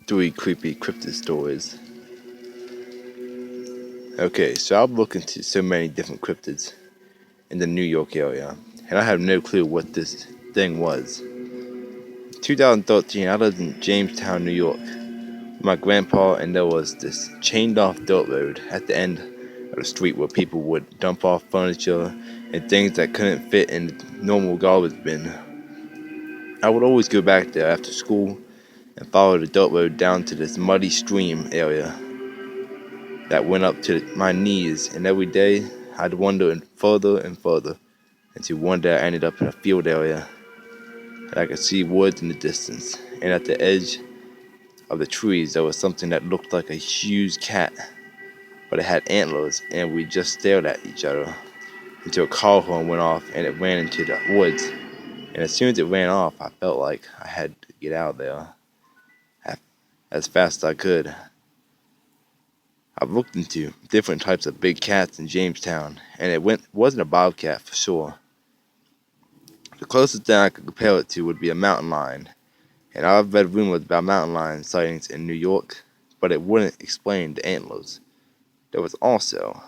Three creepy cryptid stories. Okay, so I've looked into so many different cryptids in the New York area, and I have no clue what this thing was. 2013, I lived in Jamestown, New York, with my grandpa, and there was this chained off dirt road at the end of the street where people would dump off furniture and things that couldn't fit in the normal garbage bin. I would always go back there after school and follow the dirt road down to this muddy stream area that went up to my knees, and every day I'd wander further and further until one day I ended up in a field area and I could see woods in the distance, and at the edge of the trees there was something that looked like a huge cat, but it had antlers, and we just stared at each other until a car horn went off and it ran into the woods. And as soon as it ran off, I felt like I had to get out of there as fast as I could. I've looked into different types of big cats in Jamestown, and wasn't a bobcat for sure. The closest thing I could compare it to would be a mountain lion, and I've read rumors about mountain lion sightings in New York, but it wouldn't explain the antlers. There was also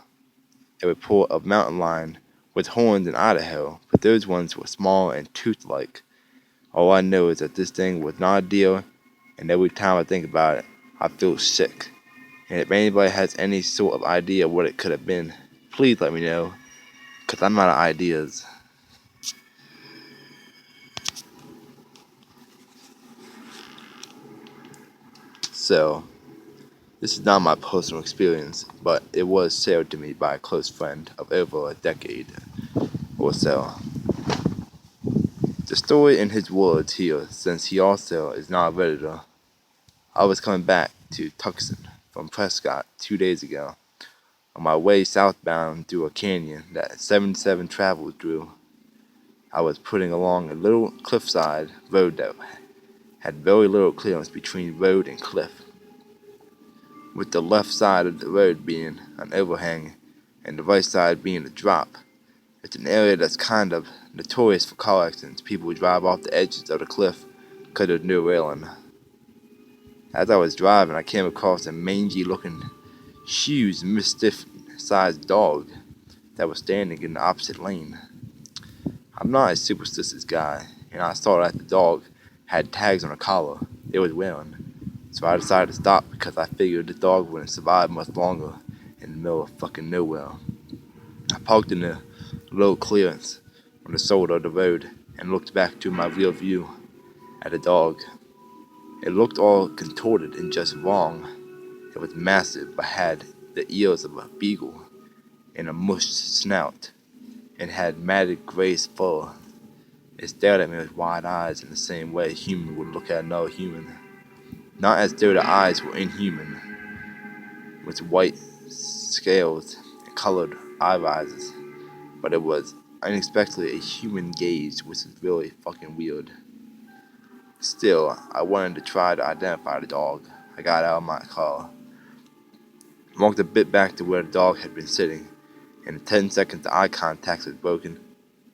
a report of mountain lion with horns in Idaho, but those ones were small and tooth-like. All I know is that this thing was not a deer, and every time I think about it, I feel sick. And if anybody has any sort of idea what it could have been, please let me know, because I'm out of ideas. So, this is not my personal experience, but it was shared to me by a close friend of over a decade or so. The story in his words here, since he also is not a redditor. I was coming back to Tucson from Prescott 2 days ago, on my way southbound through a canyon that 77 travels through. I was putting along a little cliffside road that had very little clearance between road and cliff, with the left side of the road being an overhang and the right side being a drop. It's an area that's kind of notorious for car accidents. People drive off the edges of the cliff because there's no railing. As I was driving, I came across a mangy-looking, huge, mischief-sized dog that was standing in the opposite lane. I'm not a superstitious guy, and I saw that the dog had tags on the collar it was wearing, so I decided to stop because I figured the dog wouldn't survive much longer in the middle of fucking nowhere. I parked in a low clearance on the shoulder of the road and looked back to my rear view at the dog. It looked all contorted and just wrong. It was massive but had the ears of a beagle and a mushed snout, and had matted gray fur. It stared at me with wide eyes in the same way a human would look at another human. Not as though the eyes were inhuman, with white scales and colored irises, but it was unexpectedly a human gaze, which is really fucking weird. Still, I wanted to try to identify the dog. I got out of my car, walked a bit back to where the dog had been sitting. In the 10 seconds the eye contact was broken,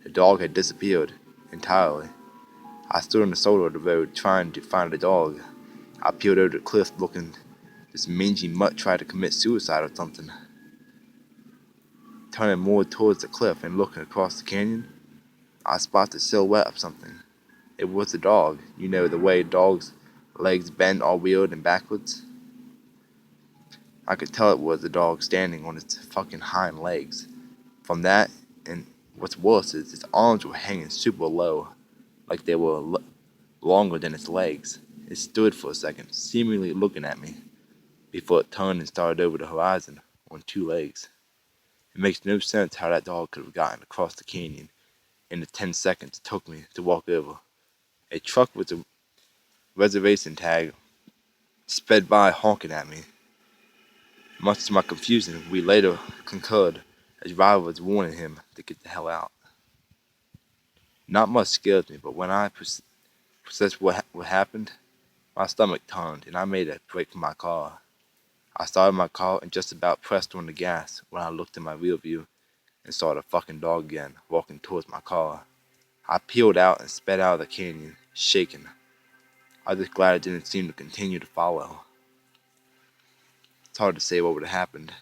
the dog had disappeared entirely. I stood on the shoulder of the road trying to find the dog. I peered over the cliff looking. This mangy mutt tried to commit suicide or something. Turning more towards the cliff and looking across the canyon, I spotted the silhouette of something. It was a dog. You know the way dogs' legs bend all weird and backwards? I could tell it was a dog standing on its fucking hind legs. From that, and what's worse is its arms were hanging super low, like they were longer than its legs. It stood for a second, seemingly looking at me, before it turned and started over the horizon on two legs. It makes no sense how that dog could have gotten across the canyon in the 10 seconds it took me to walk over. A truck with a reservation tag sped by honking at me. Much to my confusion, we later concurred as driver was warning him to get the hell out. Not much scares me, but when I processed what happened, my stomach turned and I made a break for my car. I started my car and just about pressed on the gas when I looked in my rear view and saw the fucking dog again walking towards my car. I peeled out and sped out of the canyon, shaking. I was just glad it didn't seem to continue to follow. It's hard to say what would have happened.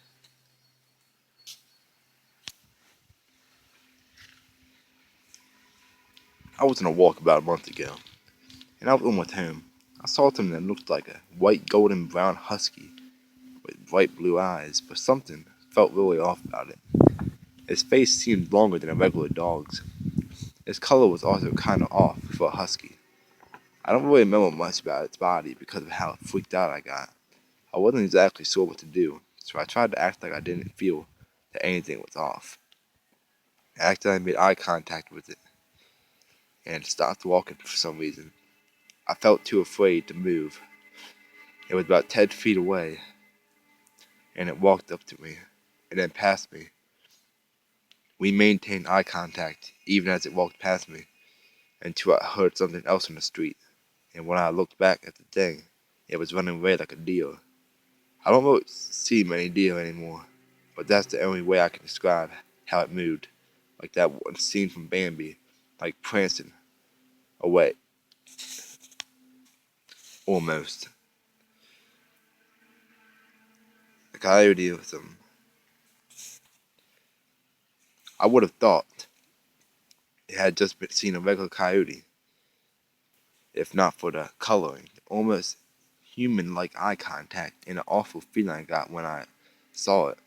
I was on a walk about a month ago, and I was almost home. I saw something that looked like a white golden brown husky with bright blue eyes, but something felt really off about it. His face seemed longer than a regular dog's. His color was also kind of off for a husky. I don't really remember much about its body because of how freaked out I got. I wasn't exactly sure what to do, so I tried to act like I didn't feel that anything was off. I acted I made eye contact with it and stopped walking for some reason. I felt too afraid to move. It was about 10 feet away, and it walked up to me, and then past me. We maintained eye contact even as it walked past me, until I heard something else on the street, and when I looked back at the thing, it was running away like a deer. I don't really see many deer anymore, but that's the only way I can describe how it moved, like that one scene from Bambi, like prancing away, almost. A coyote or something. I would have thought it had just been seen a regular coyote, if not for the coloring, almost human-like eye contact, and an awful feeling I got when I saw it.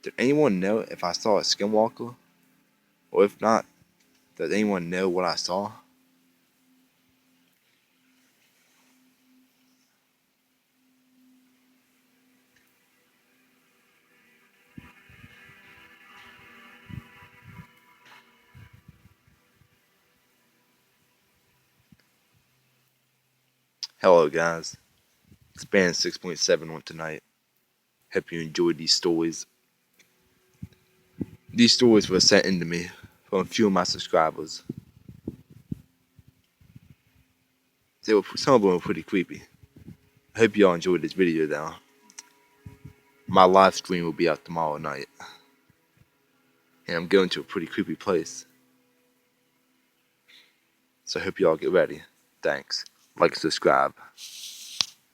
Did anyone know if I saw a skinwalker? Or if not, does anyone know what I saw? Hello guys, it's band 6.7 on tonight. Hope you enjoyed these stories. These stories were sent in to me from a few of my subscribers. Some of them were pretty creepy. I hope y'all enjoyed this video though. My live stream will be out tomorrow night. And I'm going to a pretty creepy place. So I hope y'all get ready. Thanks. Like and subscribe.